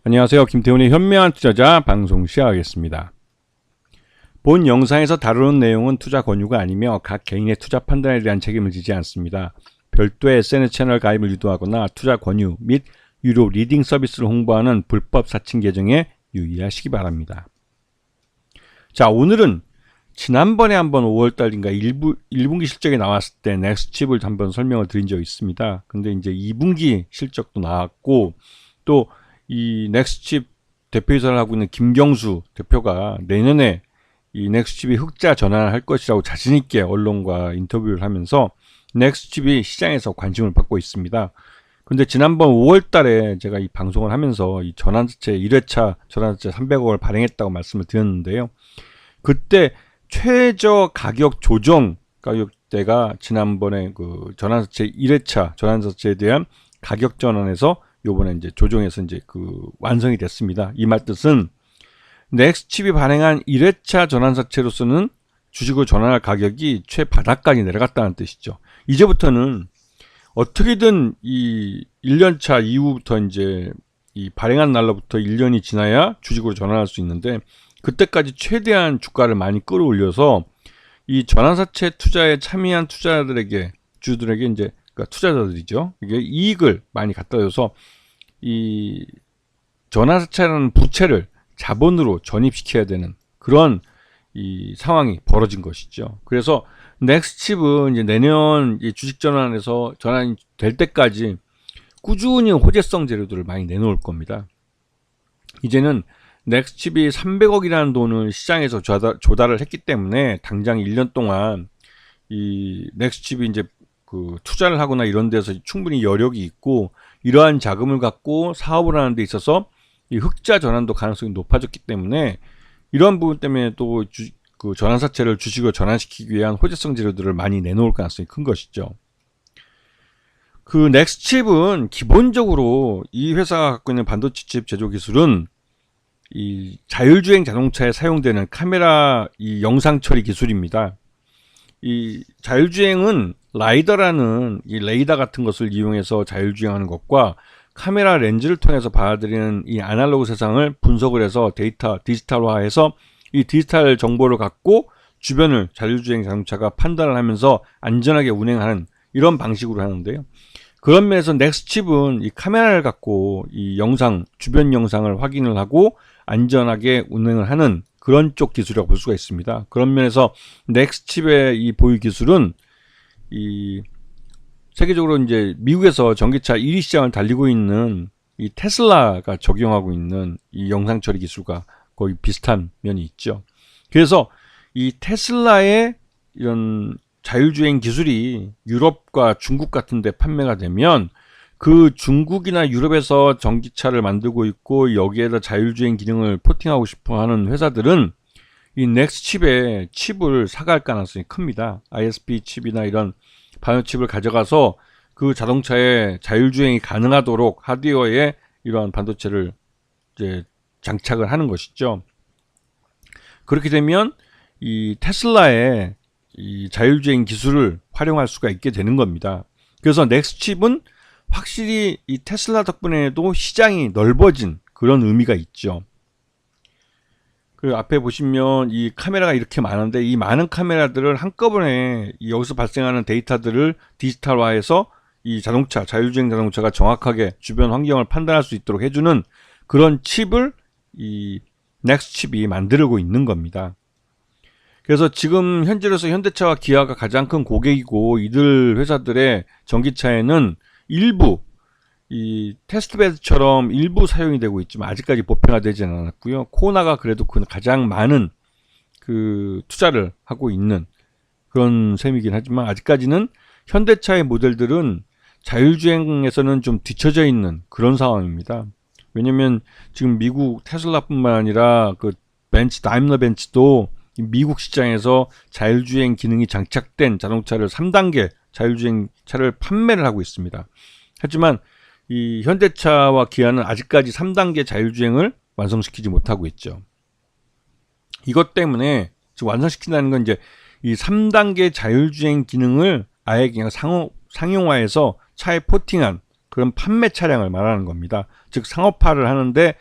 안녕하세요. 김태훈의 현명한 투자자 방송 시작하겠습니다. 본 영상에서 다루는 내용은 투자 권유가 아니며 각 개인의 투자 판단에 대한 책임을 지지 않습니다. 별도의 SNS 채널 가입을 유도하거나 투자 권유 및 유료 리딩 서비스를 홍보하는 불법 사칭 계정에 유의하시기 바랍니다. 자, 오늘은 지난번에 한번 5월달인가 1분기 실적이 나왔을 때 넥스칩을 한번 설명을 드린 적이 있습니다. 근데 이제 2분기 실적도 나왔고 또 이 넥스칩 대표이사를 하고 있는 김경수 대표가 내년에 이 넥스칩이 흑자 전환을 할 것이라고 자신있게 언론과 인터뷰를 하면서 넥스칩이 시장에서 관심을 받고 있습니다. 근데 지난번 5월 달에 제가 이 방송을 하면서 이 전환사채 1회차 전환사채 300억을 발행했다고 말씀을 드렸는데요. 그때 최저 가격 조정 가격대가 지난번에 그 전환사채 1회차 전환사채에 대한 가격 전환에서 요번에 이제 조정해서 이제 그 완성이 됐습니다. 이 말 뜻은 넥스칩이 발행한 1회차 전환사채로서는 주식을 전환할 가격이 최바닥까지 내려갔다는 뜻이죠. 이제부터는 어떻게든 이 1년차 이후부터 이제 이 발행한 날로부터 1년이 지나야 주식으로 전환할 수 있는데 그때까지 최대한 주가를 많이 끌어올려서 이 전환사채 투자에 참여한 투자자들에게 주주들에게 이제 그러니까 투자자들이죠. 이게 이익을 많이 갖다 줘서 이 전환사채라는 부채를 자본으로 전입시켜야 되는 그런 이 상황이 벌어진 것이죠. 그래서 넥스칩은 이제 내년 이 주식 전환에서 전환이 될 때까지 꾸준히 호재성 재료들을 많이 내놓을 겁니다. 이제는 넥스칩이 300억이라는 돈을 시장에서 조달을 했기 때문에 당장 1년 동안 이 넥스칩이 이제 그 투자를 하거나 이런 데서 충분히 여력이 있고 이러한 자금을 갖고 사업을 하는 데 있어서 이 흑자 전환도 가능성이 높아졌기 때문에 이러한 부분 때문에 또 그 전환사채를 주식으로 전환시키기 위한 호재성 재료들을 많이 내놓을 가능성이 큰 것이죠. 그 넥스칩은 기본적으로 이 회사가 갖고 있는 반도체 칩 제조 기술은 이 자율주행 자동차에 사용되는 카메라 이 영상 처리 기술입니다. 이 자율주행은 라이더라는 이 레이더 같은 것을 이용해서 자율주행하는 것과 카메라 렌즈를 통해서 받아들이는 이 아날로그 세상을 분석을 해서 디지털화해서 이 디지털 정보를 갖고 주변을 자율주행 자동차가 판단을 하면서 안전하게 운행하는 이런 방식으로 하는데요. 그런 면에서 넥스칩은 이 카메라를 갖고 이 영상, 주변 영상을 확인을 하고 안전하게 운행을 하는 그런 쪽 기술이라고 볼 수가 있습니다. 그런 면에서 넥스칩의 이 보유 기술은 이 세계적으로 이제 미국에서 전기차 1위 시장을 달리고 있는 이 테슬라가 적용하고 있는 이 영상 처리 기술과 거의 비슷한 면이 있죠. 그래서 이 테슬라의 이런 자율주행 기술이 유럽과 중국 같은 데 판매가 되면 그 중국이나 유럽에서 전기차를 만들고 있고 여기에다 자율주행 기능을 포팅하고 싶어 하는 회사들은 이 넥스칩의 칩을 사갈 가능성이 큽니다. ISP 칩이나 이런 반도 칩을 가져가서 그 자동차에 자율주행이 가능하도록 하드웨어에 이러한 반도체를 이제 장착을 하는 것이죠. 그렇게 되면 이 테슬라의 이 자율주행 기술을 활용할 수가 있게 되는 겁니다. 그래서 넥스칩은 확실히 이 테슬라 덕분에도 시장이 넓어진 그런 의미가 있죠. 그 앞에 보시면 이 카메라가 이렇게 많은데 이 많은 카메라들을 한꺼번에 여기서 발생하는 데이터들을 디지털화해서 이 자동차, 자율주행 자동차가 정확하게 주변 환경을 판단할 수 있도록 해주는 그런 칩을 이 넥스칩이 만들고 있는 겁니다. 그래서 지금 현재로서 현대차와 기아가 가장 큰 고객이고 이들 회사들의 전기차에는 일부 이 테스트베드처럼 일부 사용이 되고 있지만 아직까지 보편화되지는 않았고요. 코나가 그래도 그 가장 많은 그 투자를 하고 있는 그런 셈이긴 하지만 아직까지는 현대차의 모델들은 자율주행에서는 좀 뒤처져 있는 그런 상황입니다. 왜냐면 지금 미국 테슬라뿐만 아니라 그 다임러 벤츠도 미국 시장에서 자율주행 기능이 장착된 자동차를 3단계 자율주행 차를 판매를 하고 있습니다. 하지만 이 현대차와 기아는 아직까지 3단계 자율주행을 완성시키지 못하고 있죠. 이것 때문에 지금 완성시킨다는 건 이제 이 3단계 자율주행 기능을 아예 그냥 상용화해서 차에 포팅한 그런 판매 차량을 말하는 겁니다. 즉 상업화를 하는데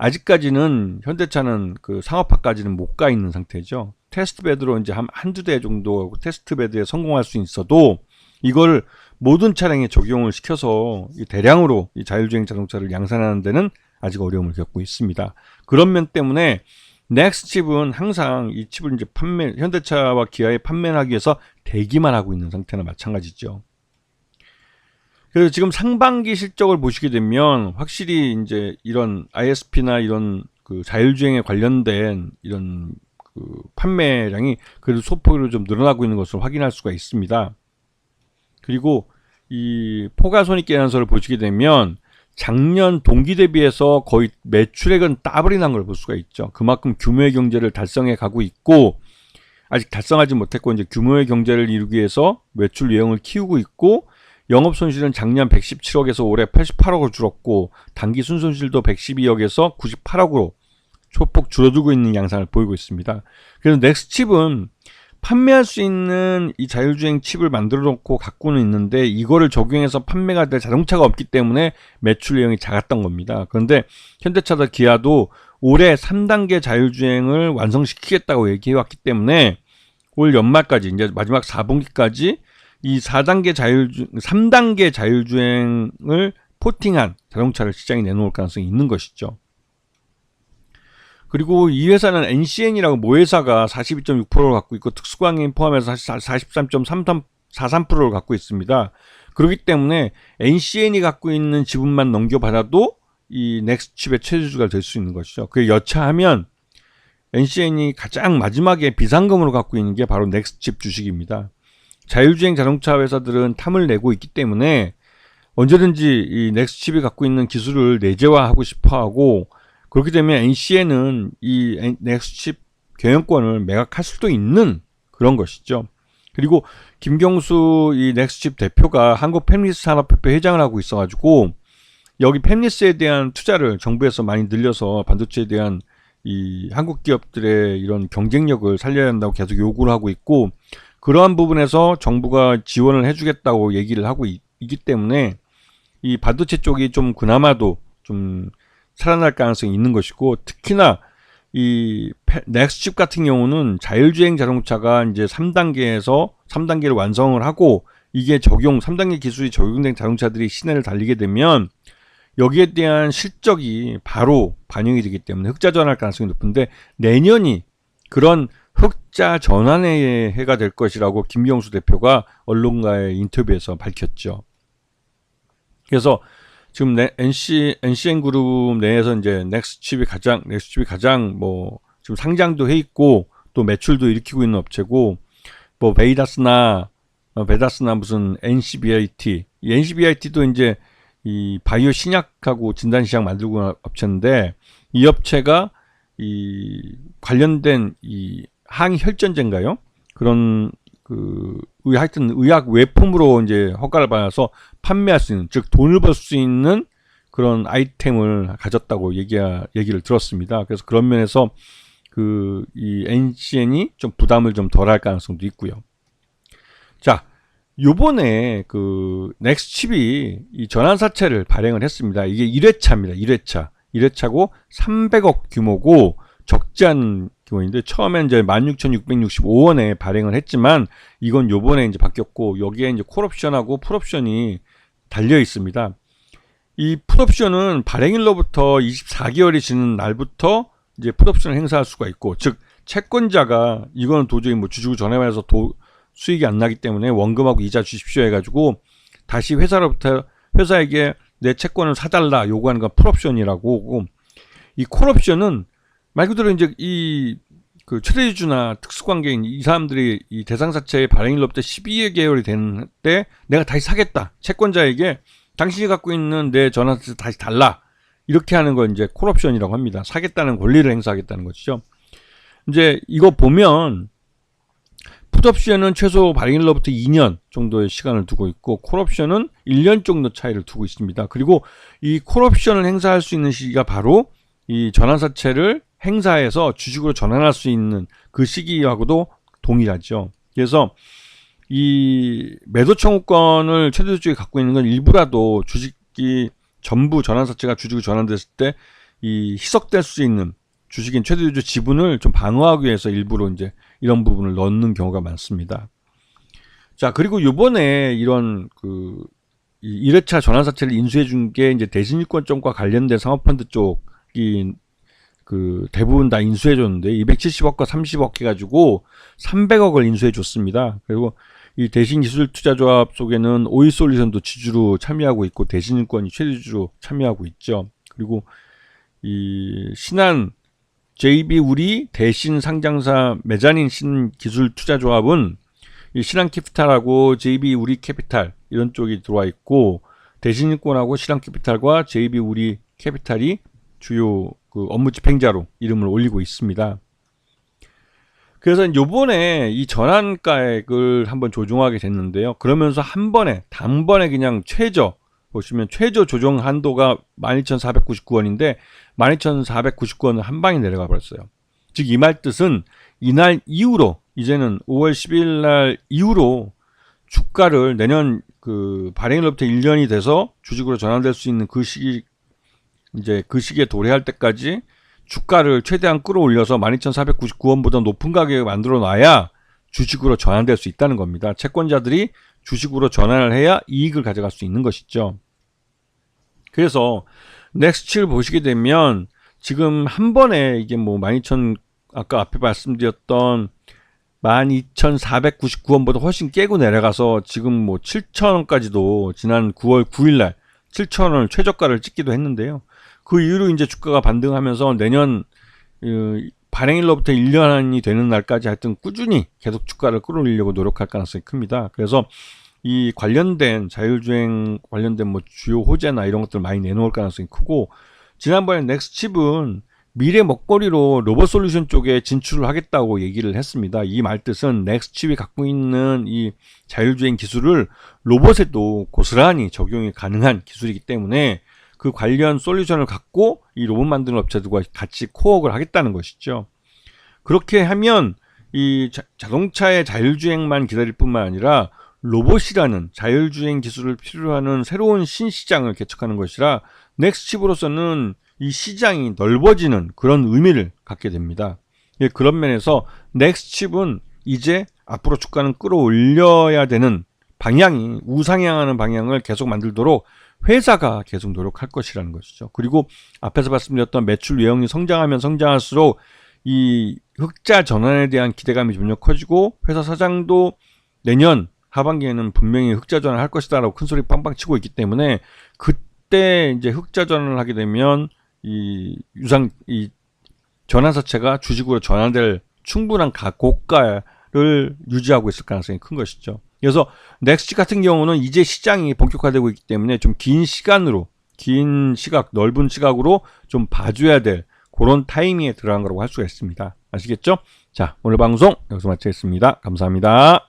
아직까지는 현대차는 그 상업화까지는 못 가 있는 상태죠. 테스트 베드로 이제 한두 대 정도 테스트 베드에 성공할 수 있어도 이걸 모든 차량에 적용을 시켜서 대량으로 이 자율주행 자동차를 양산하는 데는 아직 어려움을 겪고 있습니다. 그런 면 때문에 넥스칩은 항상 이 칩을 이제 현대차와 기아에 판매하기 위해서 대기만 하고 있는 상태나 마찬가지죠. 그래서 지금 상반기 실적을 보시게 되면 확실히 이제 이런 ISP나 이런 그 자율주행에 관련된 이런 그 판매량이 그래도 소폭으로 좀 늘어나고 있는 것을 확인할 수가 있습니다. 그리고 이 포괄손익계산서를 보시게 되면 작년 동기 대비해서 거의 매출액은 더블이 난 걸 볼 수가 있죠. 그만큼 규모의 경제를 달성해 가고 있고, 아직 달성하지 못했고 이제 규모의 경제를 이루기 위해서 매출 유형을 키우고 있고, 영업 손실은 작년 117억에서 올해 88억으로 줄었고, 단기 순손실도 112억에서 98억으로 소폭 줄어들고 있는 양상을 보이고 있습니다. 그래서 넥스칩은 판매할 수 있는 이 자율주행 칩을 만들어 놓고 갖고는 있는데 이거를 적용해서 판매가 될 자동차가 없기 때문에 매출 내용이 작았던 겁니다. 그런데 현대차나 기아도 올해 3단계 자율주행을 완성시키겠다고 얘기해 왔기 때문에 올 연말까지 이제 마지막 4분기까지 이 3단계 자율주행을 포팅한 자동차를 시장에 내놓을 가능성이 있는 것이죠. 그리고 이 회사는 NCN이라고 모회사가 42.6%를 갖고 있고 특수광인 포함해서 43.43%를 갖고 있습니다. 그렇기 때문에 NCN이 갖고 있는 지분만 넘겨받아도 이 넥스칩의 최대주주가 될 수 있는 것이죠. 그게 여차하면 NCN이 가장 마지막에 비상금으로 갖고 있는 게 바로 넥스칩 주식입니다. 자율주행 자동차 회사들은 탐을 내고 있기 때문에 언제든지 이 넥스칩이 갖고 있는 기술을 내재화하고 싶어하고, 그렇게 되면 NCN은 이 넥스칩 경영권을 매각할 수도 있는 그런 것이죠. 그리고 김경수 이 넥스칩 대표가 한국 팹리스 산업협회 회장을 하고 있어가지고 여기 팹리스에 대한 투자를 정부에서 많이 늘려서 반도체에 대한 이 한국 기업들의 이런 경쟁력을 살려야 한다고 계속 요구를 하고 있고, 그러한 부분에서 정부가 지원을 해주겠다고 얘기를 하고 있기 때문에 이 반도체 쪽이 좀 그나마도 좀 살아날 가능성이 있는 것이고, 특히나 이 넥스칩 같은 경우는 자율주행 자동차가 이제 3단계를 완성을 하고 이게 3단계 기술이 적용된 자동차들이 시내를 달리게 되면 여기에 대한 실적이 바로 반영이 되기 때문에 흑자 전환할 가능성이 높은데, 내년이 그런 흑자 전환의 해가 될 것이라고 김경수 대표가 언론과의 인터뷰에서 밝혔죠. 그래서 지금 NCN 그룹 내에서 이제 넥스칩이 가장 뭐 지금 상장도 해 있고 또 매출도 일으키고 있는 업체고, 뭐 베다스나 무슨 NCBIT, 이 NCBIT도 이제 이 바이오 신약하고 진단 시약 만들고 있는 업체인데, 이 업체가 이 관련된 이 항혈전제인가요? 그런 하여튼 의약 외품으로 이제 허가를 받아서 판매할 수 있는, 즉 돈을 벌 수 있는 그런 아이템을 가졌다고 얘기를 들었습니다. 그래서 그런 면에서 이 NCN이 좀 부담을 좀 덜할 가능성도 있고요. 자, 요번에 넥스칩이 이 전환사채를 발행을 했습니다. 이게 1회차입니다. 1회차고 300억 규모고 적지 않은 규모인데, 처음엔 이제 16,665원에 발행을 했지만 이건 요번에 이제 바뀌었고, 여기에 이제 콜옵션하고 풀옵션이 달려 있습니다. 이 풀옵션은 발행일로부터 24개월이 지난 날부터 이제 풀옵션을 행사할 수가 있고, 즉 채권자가 이거는 도저히 뭐 주주고 전환해서 수익이 안 나기 때문에 원금하고 이자 주십시오 해가지고 다시 회사에게 내 채권을 사달라 요구하는 건 풀옵션이라고. 이 콜옵션은 말 그대로 이제 최대주주나 특수관계인 이 사람들이 이 대상사채의 발행일로부터 12개월이 되는 때 내가 다시 사겠다, 채권자에게 당신이 갖고 있는 내 전환사채 다시 달라, 이렇게 하는 건 이제 콜옵션이라고 합니다. 사겠다는 권리를 행사하겠다는 것이죠. 이제 이거 보면 풋옵션은 최소 발행일로부터 2년 정도의 시간을 두고 있고, 콜옵션은 1년 정도 차이를 두고 있습니다. 그리고 이 콜옵션을 행사할 수 있는 시기가 바로 이 전환사채를 행사해서 주식으로 전환할 수 있는 그 시기하고도 동일하죠. 그래서 이 매도 청구권을 최대 주주가 갖고 있는 건 일부라도 주식이 전부 전환사채가 주식으로 전환됐을 때 이 희석될 수 있는 주식인 최대주주 지분을 좀 방어하기 위해서 일부러 이제 이런 부분을 넣는 경우가 많습니다. 자, 그리고 요번에 이런 이 1회차 전환사채를 인수해 준 게 이제 대신이권점과 관련된 사모펀드 쪽이 대부분 다 인수해 줬는데 270억과 30억 해가지고 300억을 인수해 줬습니다. 그리고 이 대신기술투자조합 속에는 오이솔루션도 지주로 참여하고 있고 대신증권이 최대주주로 참여하고 있죠. 그리고 이 신한 JB 우리 대신 상장사 메자닌 신기술투자조합은 이 신한캐피탈하고 JB 우리 캐피탈 이런 쪽이 들어와 있고 대신증권하고 신한캐피탈과 JB 우리 캐피탈이 주요 업무 집행자로 이름을 올리고 있습니다. 그래서 요번에 이 전환가액을 한번 조정하게 됐는데요. 그러면서 단번에 그냥 보시면 최저 조정 한도가 12,499원인데 12,499원은 한 방에 내려가 버렸어요. 즉 이 말 뜻은 이날 이후로 이제는 5월 10일 날 이후로 주가를 내년 발행일로부터 1년이 돼서 주식으로 전환될 수 있는 그 시기에 도래할 때까지 주가를 최대한 끌어올려서 12,499원보다 높은 가격을 만들어 놔야 주식으로 전환될 수 있다는 겁니다. 채권자들이 주식으로 전환을 해야 이익을 가져갈 수 있는 것이죠. 그래서 넥스트를 보시게 되면 지금 한 번에 이게 뭐 12,000 아까 앞에 말씀드렸던 12,499원보다 훨씬 깨고 내려가서 지금 뭐 7,000원까지도 지난 9월 9일날 7,000원을 최저가를 찍기도 했는데요. 그 이후로 이제 주가가 반등하면서 내년 발행일로부터 1년이 되는 날까지 하여튼 꾸준히 계속 주가를 끌어올리려고 노력할 가능성이 큽니다. 그래서 이 관련된 자율주행 관련된 뭐 주요 호재나 이런 것들 많이 내놓을 가능성이 크고 지난번에 넥스칩은 미래 먹거리로 로봇솔루션 쪽에 진출을 하겠다고 얘기를 했습니다. 이 말뜻은 넥스칩이 갖고 있는 이 자율주행 기술을 로봇에도 고스란히 적용이 가능한 기술이기 때문에 그 관련 솔루션을 갖고 이 로봇 만드는 업체들과 같이 코업을 하겠다는 것이죠. 그렇게 하면 이 자동차의 자율주행만 기다릴 뿐만 아니라 로봇이라는 자율주행 기술을 필요로 하는 새로운 신시장을 개척하는 것이라 넥스칩으로서는 이 시장이 넓어지는 그런 의미를 갖게 됩니다. 예, 그런 면에서 넥스칩은 이제 앞으로 주가는 끌어올려야 되는 방향이 우상향하는 방향을 계속 만들도록 회사가 계속 노력할 것이라는 것이죠. 그리고 앞에서 말씀드렸던 매출 외형이 성장하면 성장할수록 이 흑자 전환에 대한 기대감이 점점 커지고 회사 사장도 내년 하반기에는 분명히 흑자 전환할 것이다라고 큰 소리 빵빵 치고 있기 때문에 그때 이제 흑자 전환을 하게 되면 이 전환사채가 주식으로 전환될 충분한 고가를 유지하고 있을 가능성이 큰 것이죠. 그래서 넥스트 같은 경우는 이제 시장이 본격화되고 있기 때문에 좀 긴 시각, 넓은 시각으로 좀 봐줘야 될 그런 타이밍에 들어간 거라고 할 수가 있습니다. 아시겠죠? 자, 오늘 방송 여기서 마치겠습니다. 감사합니다.